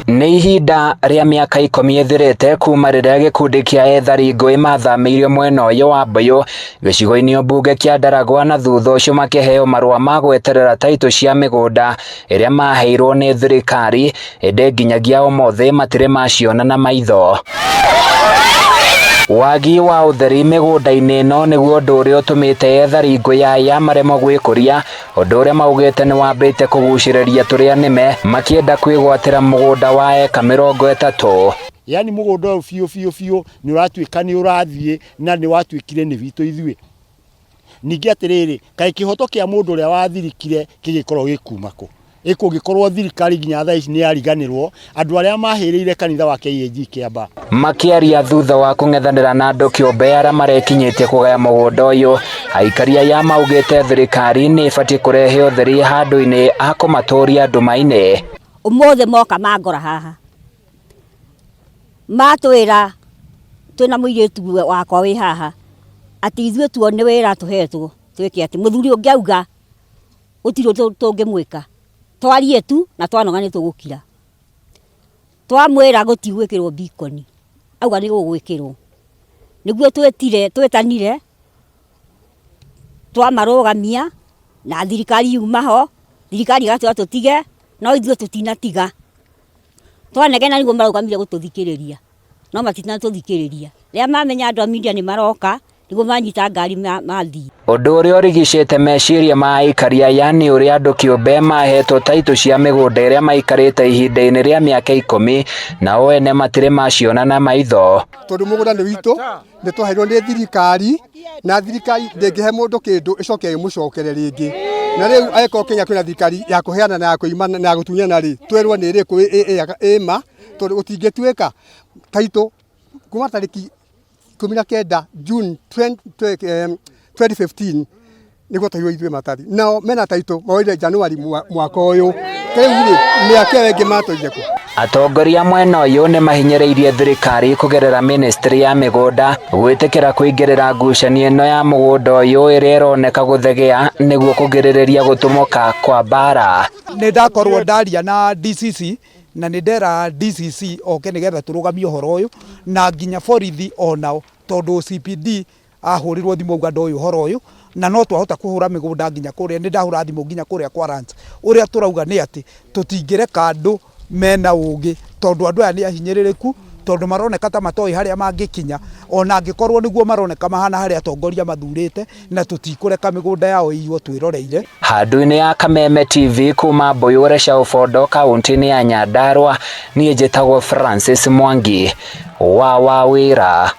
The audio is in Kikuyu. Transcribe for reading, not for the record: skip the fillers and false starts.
Nĩ ihinda rĩa mĩaka 10 ĩthirĩte kuma rĩrĩa gĩkundi kĩa ethari ngũĩ mathamĩirio mwena ũyũ wa Mbũyũ gĩcigo-inĩ mbunge kĩa Ndaragwa, na thutha ũcio makĩheo marũa ma gweterera taitũ cia mĩgũnda ĩrĩa maheirwo nĩ thirikari, ĩndĩ nginyagia ũmũthĩ matirĩ maciona na maitho. Wagi wa ũtheri mĩgũnda-inĩ ĩno nĩguo ũndũ ũrĩa ũtũmĩte ethari ngũĩ aya maremwo gwĩkũria, ũndũ ũrĩa maugĩte nĩ wambĩte kũgucĩrĩria tũrĩa nĩme makĩenda kwĩgwatĩra mũgũnda wa eka 30. Yani mũgũnda ũyũ biũ nĩ ũratuĩka nĩ ũrathiĩ na nĩ watuĩkire nĩ witũ ithuĩ. Ningĩ atĩrĩrĩ, kaĩ kĩhoto kĩa mũndũ ũrĩa wathirikire kĩgĩkorwo gĩkuma kũ? Ĩkũngĩkorwo thirikari nginya thaa ici nĩ yariganĩrwo andũ arĩa mahĩrĩire kanitha wa KAG Kĩamba. Makĩaria thutha wa kũng'ethanĩra na andũ kĩũmbe arĩa marekinyĩtie kũgaya mũgũnda ũyũ, aikaria aya maugĩte thirikari nĩ ĩbatiĩ kũrehe ũtheri handũ-inĩ ha kũmatũria nduma-inĩ. Ũmũthĩ moka mangora haha matwĩra twĩna mũirĩtu wakwa wĩ haha atĩ ithuĩ tuone wĩra tũhetwo twĩke atĩ mũthuri ũngĩ auga gũtirĩ tũngĩmwĩka, twarie tu na twanoga nĩ tũgũkira. Twamwĩra gũtigwĩkĩrwo bikoni, auga nĩ gũgwĩkĩrwo. Nĩguo twĩtanire twamarũgamia na thirikari yuma ho, thirikari gatũra tũtige, no ithuĩ tũtinatiga. Twanegena nĩguo marũgamire gũtũthikĩrĩria, no matinatũthikĩrĩria. Rĩrĩa mamenya andũ a media nĩ maroka nĩguo manyita ngari mathiĩ. Ũndũ ũrĩa ũrigicĩte meciria ma aikaria aya nĩ ũrĩa andũ kĩũmbe mahetwo taitũ cia mĩgũnda ĩrĩa maikarĩte ihinda-inĩ rĩa mĩaka 10 na o ene matirĩ maciona na maitho. Tondũ mũgũnda nĩ witũ, nĩ twaheirwo nĩ thirikari, na thirikari ndĩngĩhe mũndũ kĩndũ ĩcoke ĩmũcokere rĩngĩ. Na rĩu agĩkorwo Kenya kwĩna thirikari ya kũheana na ya kũimana na ya gũtunyana rĩ, twĩrwo nĩ ĩrĩkũ ĩma, tondũ gũtingĩtuĩka taitũ kuma tarĩki 19 June 2015 nĩguo tairwo ithuĩ matari. Nao mena taitũ moire Januari mwaka ũyũ. Rĩu rĩ mĩaka ĩyo ĩngĩ matoire kũ? Atongoria mwena ũyũ nĩ mahinyĩrĩirie thirikari kũgerera ministry ya mĩgũnda gwĩtĩkĩra kũingĩrĩra ngucanio ĩno ya mũgũnda ũyũ ĩrĩa ĩroneka gũthegea nĩguo kũgirĩrĩria gũtũmũka kwa mbara. Nĩ ndakorwo ndaria na DCC na nĩ ndera DCC oke nĩgetha tũrũgamie ũhoro ũyũ na nginya borithi onao, tondũ CPD ahũrirwo thimũ auga ndoĩ ũhoro ũyũ na no twahota kũhũra mĩgũnda nginya kũrĩa. Nĩ ndahũra thimũ nginya kũrĩa kwa Rance. Ũrĩa tũrauga nĩ atĩ tũtingĩreka andũ mena ũgĩ, tondũ andũ aya nĩ ahinyĩrĩrĩku, tondũ maroneka ta matoĩ harĩa mangĩkinya, ona angĩkorwo nĩguo maroneka mahana harĩa atongoria mathurĩte, na tũtikũreka mĩgũnda yao ĩiywo twĩroreire. Handũ-inĩ ya Kameme TV kuma Mbũyũ Reshaũ Bondo kaũntĩ-inĩ ya Nyandarua, niĩ njĩtagwo Francis Mwangi wa Wawĩra.